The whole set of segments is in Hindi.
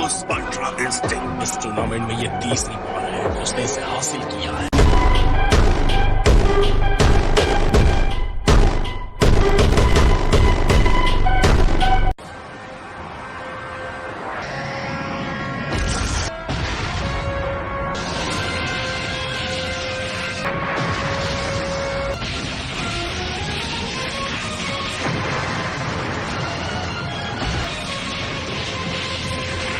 गोकू's अल्ट्रा इंस्टिंक्ट। इस टूर्नामेंट में ये तीसरी बार है उसने इसे हासिल किया है।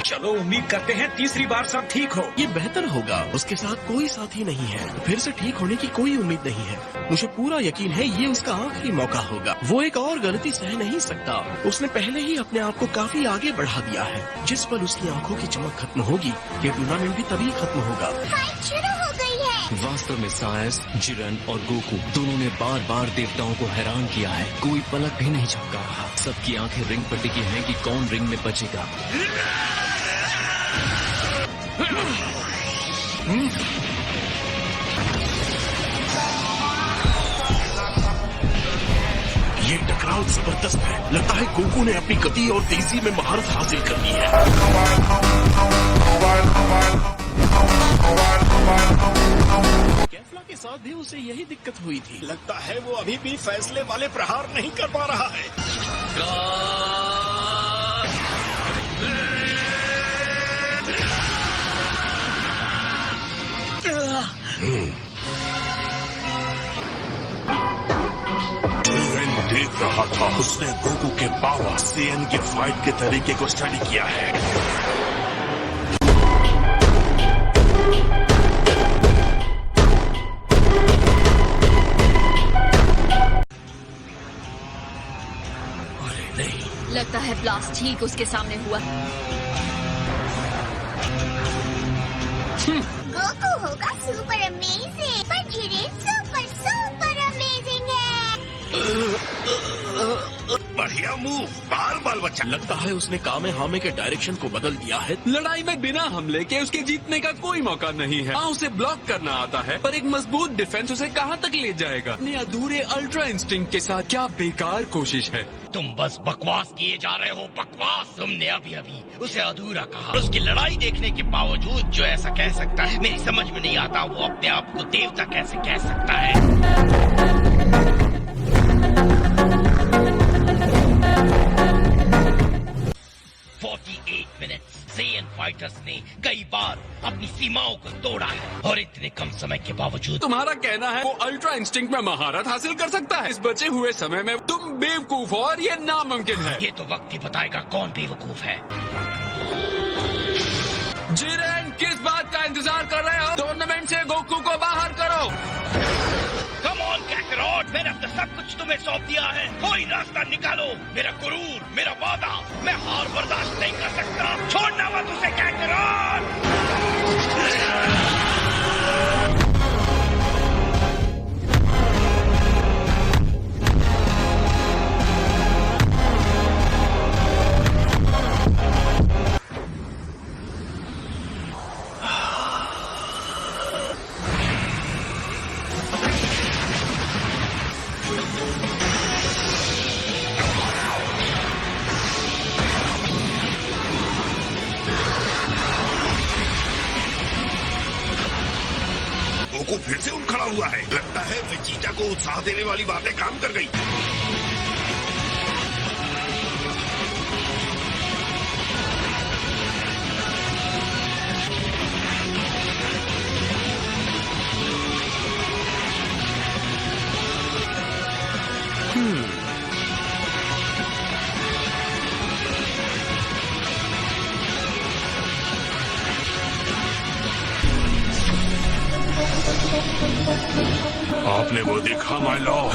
चलो उम्मीद करते हैं तीसरी बार सब ठीक हो। ये बेहतर होगा। उसके साथ कोई साथी नहीं है, फिर से ठीक होने की कोई उम्मीद नहीं है। मुझे पूरा यकीन है ये उसका आखिरी मौका होगा। वो एक और गलती सह नहीं सकता। उसने पहले ही अपने आप को काफी आगे बढ़ा दिया है। जिस पल उसकी आंखों की चमक खत्म होगी ये टूर्नामेंट भी तभी खत्म होगा। फाइट शुरू हो गई है। वास्तव में सायस, जिरन और गोकू दोनों ने बार बार देवताओं को हैरान किया है। कोई पलक भी नहीं झपका रहा। सबकी आंखें रिंग पर टिकी हैं कि कौन रिंग में बचेगा। ये टकराव जबरदस्त है। लगता है गोकू ने अपनी गति और तेजी में महारत हासिल कर ली है। कैफला के साथ भी उसे यही दिक्कत हुई थी। लगता है वो अभी भी फैसले वाले प्रहार नहीं कर पा रहा है। जिरन देख रहा था। उसने गोकू के पावर सेन के फाइट के तरीके को स्टडी किया है। अरे नहीं, लगता है ब्लास्ट ठीक उसके सामने हुआ। गोकू होगा सुपर अमेजिंग, पर जिरेन सुपर सुपर अमेजिंग है। बढ़िया मूव। बाल बाल बच्चा। लगता है उसने कामे हामे के डायरेक्शन को बदल दिया है। लड़ाई में बिना हमले के उसके जीतने का कोई मौका नहीं है। हाँ, उसे ब्लॉक करना आता है, पर एक मजबूत डिफेंस उसे कहाँ तक ले जाएगा। अपने अधूरे अल्ट्रा इंस्टिंक्ट के साथ क्या बेकार कोशिश है। तुम बस बकवास किए जा रहे हो, बकवास। तुमने अभी अभी उसे अधूरा कहा। उसकी लड़ाई देखने के बावजूद जो ऐसा कह सकता है, मेरी समझ में नहीं आता वो अपने आप को देवता कैसे कह सकता है। 48 मिनट सेयन फाइटर्स ने कई बार अपनी सीमाओं को तोड़ा है और इतने कम समय के बावजूद तुम्हारा कहना है वो अल्ट्रा इंस्टिंक्ट में महारत हासिल कर सकता है। इस बचे हुए समय में तुम बेवकूफ हो और ये नामुमकिन है। ये तो वक्त ही बताएगा कौन बेवकूफ है। जिरेन, किस बात का इंतजार कर रहे हो? टूर्नामेंट से गोकू को बाहर करो। कम ऑन कैकरॉट, मैंने अब तक सब कुछ तुम्हें सौंप दिया है। कोई रास्ता निकालो। मेरा गुरूर, मेरा वादा, मैं हार बर्दाश्त नहीं कर सकता। छोड़ना मत उसे कैकरॉट। गोकू फिर से उठ खड़ा हुआ है। लगता है वेजिटा को उत्साह देने वाली बातें काम कर गई। आपने वो देखा माय लॉर्ड?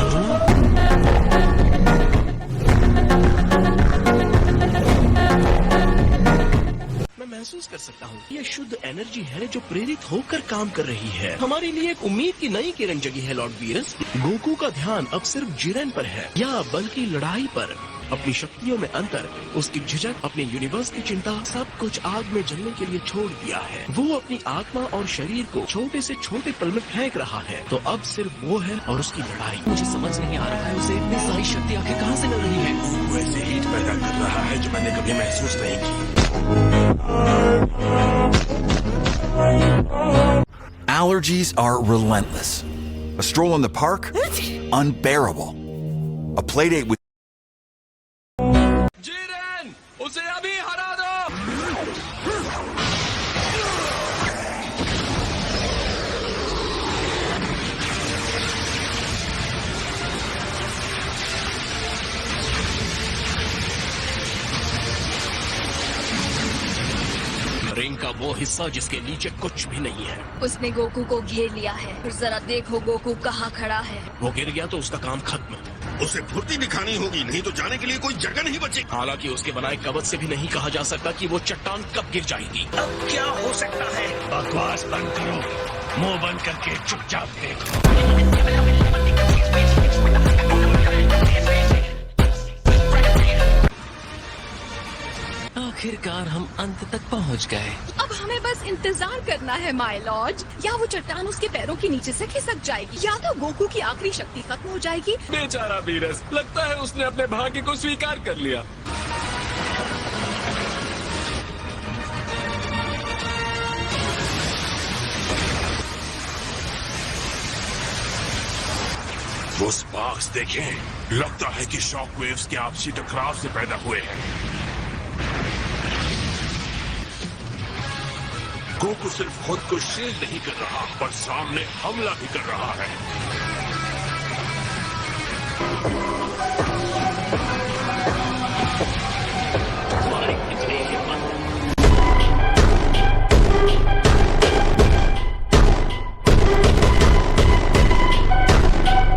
मैं महसूस कर सकता हूँ ये शुद्ध एनर्जी है जो प्रेरित होकर काम कर रही है। हमारे लिए एक उम्मीद की नई किरण जगी है लॉर्ड वीरस। गोकू का ध्यान अब सिर्फ जिरेन पर है, या बल्कि लड़ाई पर। अपनी शक्तियों में अंतर, उसकी झिझक, अपने यूनिवर्स की चिंता, सब कुछ आग में जलने के लिए छोड़ दिया है। वो अपनी आत्मा और शरीर को छोटे से छोटे पल में फेंक रहा है। तो अब सिर्फ वो है और उसकी लड़ाई। मुझे समझ नहीं आ रहा है उसे इतनी सारी शक्ति आखिर कहाँ से मिल रही है। वैसे हीट पैदा कर रहा है जो मैंने कभी महसूस नहीं की। energies are relentless. A stroll in the park? Unbearable. A playdate with Jiren, उसे अभी हरा दो। रिंग का वो हिस्सा जिसके नीचे कुछ भी नहीं है। उसने गोकू को घेर लिया है। फिर जरा देखो गोकू कहाँ खड़ा है। वो गिर गया तो उसका काम खत्म। उसे फुर्ती दिखानी होगी, नहीं तो जाने के लिए कोई जगह नहीं बची। हालांकि उसके बनाए कवच से भी नहीं कहा जा सकता कि वो चट्टान कब गिर जाएगी। अब क्या हो सकता है? बकवास बंद करो, मुंह बंद करके चुपचाप देखो। आखिरकार हम अंत तक पहुंच गए। अब हमें बस इंतजार करना है माय लॉर्ड। या वो चट्टान उसके पैरों के नीचे से खिसक जाएगी, या तो गोकू की आखिरी शक्ति खत्म हो जाएगी। बेचारा वीरस, लगता है उसने अपने भाग्य को स्वीकार कर लिया। वो स्पार्क्स देखें, लगता है कि शॉक वेव्स के आपसी टकराव से पैदा हुए हैं। गोकू सिर्फ खुद को शील्ड नहीं कर रहा, पर सामने हमला भी कर रहा है।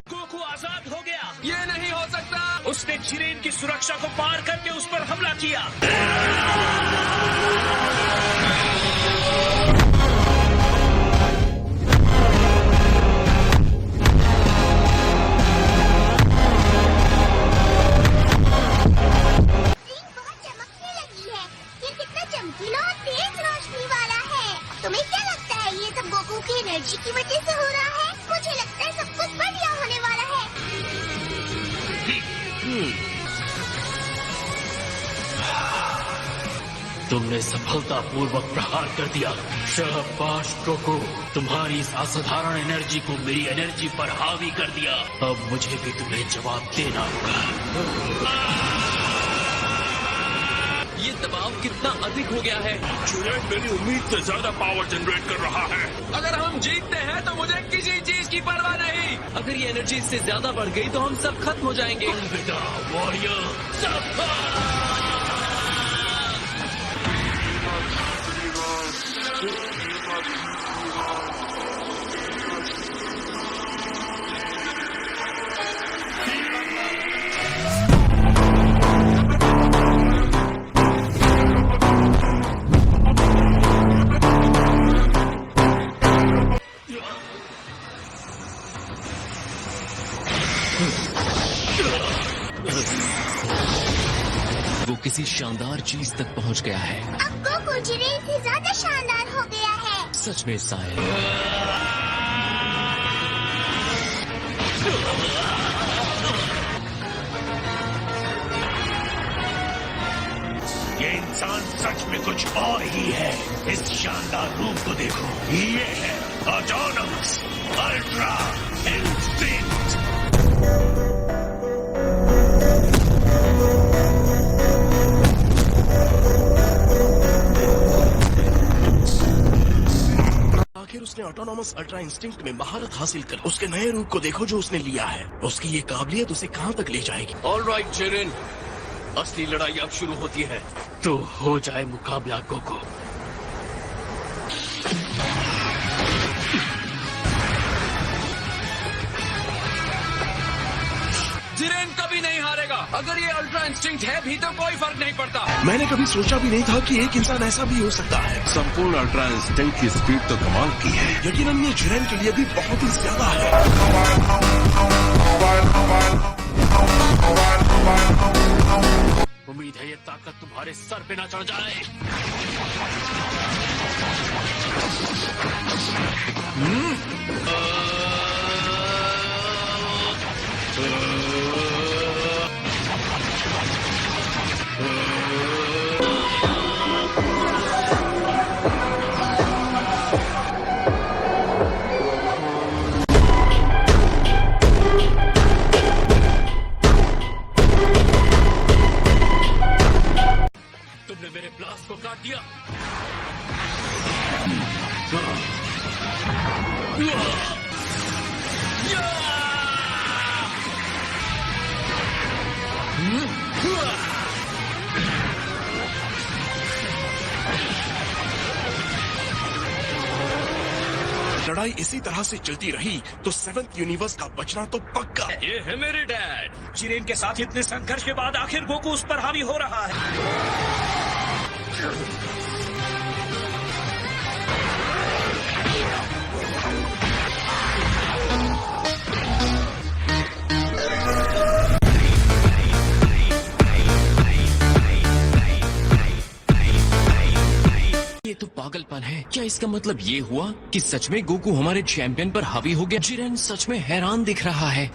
गोकू आजाद हो गया। ये नहीं हो सकता। उसने जिरेन की सुरक्षा को पार करके उस पर हमला किया। रिंग बहुत चमकने लगी है। ये कितना चमकीला और तेज रोशनी वाला है। तुम्हें क्या लगता है ये सब गोकू की एनर्जी की वजह से हो रहा है? मुझे लगता है सब कुछ बढ़िया होने वाला है। तुमने सफलतापूर्वक प्रहार कर दिया। शाबाश गोकू, तुम्हारी इस असाधारण एनर्जी को मेरी एनर्जी पर हावी कर दिया। अब मुझे भी तुम्हें जवाब देना होगा। ये दबाव कितना अधिक हो गया है। जिरेन मेरी उम्मीद से ज्यादा पावर जनरेट कर रहा है। अगर हम जीतते हैं तो मुझे किसी चीज की परवाह नहीं। अगर ये एनर्जी इससे ज्यादा बढ़ गई तो हम सब खत्म हो जाएंगे। अलविदा वॉरियर। वो किसी शानदार चीज तक पहुंच गया है। अब गोकू जिरेन से ज्यादा शानदार हो गया है। सच में साहिब। ये इंसान सच में कुछ और ही है। इस शानदार रूप को देखो, ये है ऑटोनमस अल्ट्रा इंस्टिंक्ट। आखिर उसने ऑटोनॉमस अल्ट्रा इंस्टिंक्ट में महारत हासिल कर उसके नए रूप को देखो जो उसने लिया है। उसकी ये काबिलियत उसे कहां तक ले जाएगी। ऑलराइट जिरेन, असली लड़ाई अब शुरू होती है, तो हो जाए मुकाबला गोकू। जिरेन कभी नहीं हारेगा। अगर ये अल्ट्रा इंस्टिंक्ट है भी तो कोई फर्क नहीं पड़ता। मैंने कभी सोचा भी नहीं था कि एक इंसान ऐसा भी हो सकता है। संपूर्ण अल्ट्रा इंस्टिंक्ट की स्पीड तो कमाल की है। यकीनन ये जिरेन के लिए भी बहुत ही ज्यादा है। उम्मीद है ये ताकत तुम्हारे सर पे ना चढ़ जाए। लड़ाई इसी तरह से चलती रही तो 7th यूनिवर्स का बचना तो पक्का है। ये है मेरे डैड। जिरेन के साथ इतने संघर्ष के बाद आखिर गोकू उस पर हावी हो रहा है। ये तो पागलपन है। क्या इसका मतलब ये हुआ कि सच में गोकू हमारे चैंपियन पर हावी हो गया? जिरेन सच में हैरान दिख रहा है।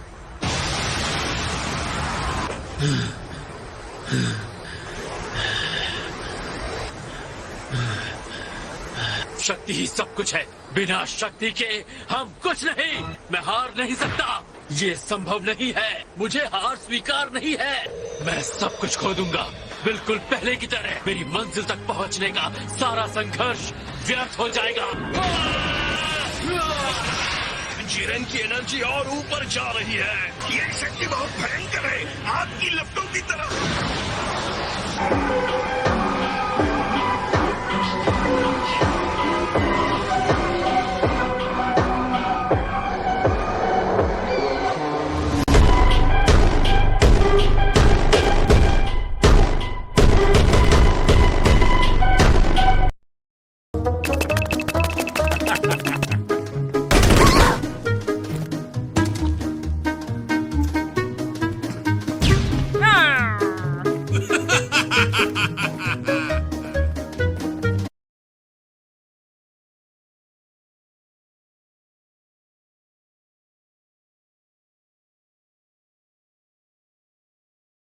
शक्ति ही सब कुछ है। बिना शक्ति के हम कुछ नहीं। मैं हार नहीं सकता। ये संभव नहीं है। मुझे हार स्वीकार नहीं है। मैं सब कुछ खो दूंगा, बिल्कुल पहले की तरह। मेरी मंजिल तक पहुंचने का सारा संघर्ष व्यर्थ हो जाएगा। जिरेन की एनर्जी और ऊपर जा रही है। ये शक्ति बहुत भयंकर है, आग की लपटों की तरह।